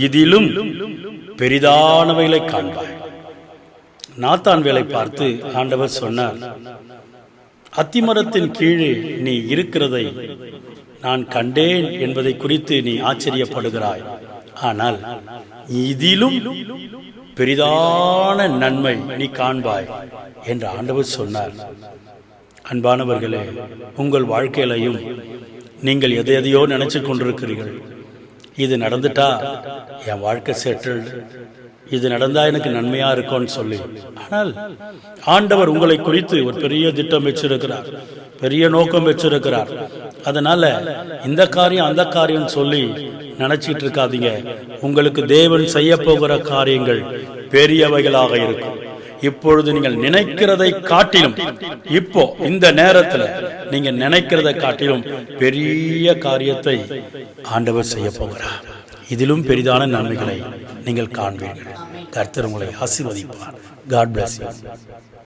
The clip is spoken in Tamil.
இதிலும் பெரிதானவைகளை காண்பாய். நாத்தான் வேலை பார்த்து ஆண்டவர் சொன்னார், அத்திமரத்தின் கீழே நீ இருக்கிறதை நான் கண்டேன் என்பதை குறித்து நீ ஆச்சரியப்படுகிறாய். ஆனால் இதிலும் பெரிதான நன்மை நீ காண்பாய் என்று ஆண்டவர் சொன்னார். அன்பானவர்களே, உங்கள் வாழ்க்கையிலையும் நீங்கள் எதையோ நினைச்சு கொண்டிருக்கிறீர்கள். இது நடந்துட்டா என் வாழ்க்கை செட்டில்டு, இது நடந்தா எனக்கு நன்மையா இருக்கும்னு சொல்லி. ஆனால் ஆண்டவர் உங்களை குறித்து ஒரு பெரிய திட்டம் வச்சிருக்கிறார், பெரிய நோக்கம் வச்சிருக்கிறார். அதனால இந்த காரியம் அந்த காரியம் சொல்லி நினைச்சிட்டு இருக்காதீங்க. உங்களுக்கு தேவன் செய்ய போகிற காரியங்கள் பெரியவைகளாக இருக்கும். இப்பொழுது நீங்கள் நினைக்கிறதை காட்டிலும், இப்போ இந்த நேரத்தில் நீங்க நினைக்கிறதை காட்டிலும் பெரிய காரியத்தை ஆண்டவர் செய்ய போகிறார். இதிலும் பெரிதான நன்மைகளை நீங்கள் காண்பீர்கள். கர்த்தர் உங்களை ஆசீர்வதிப்பார். God bless you.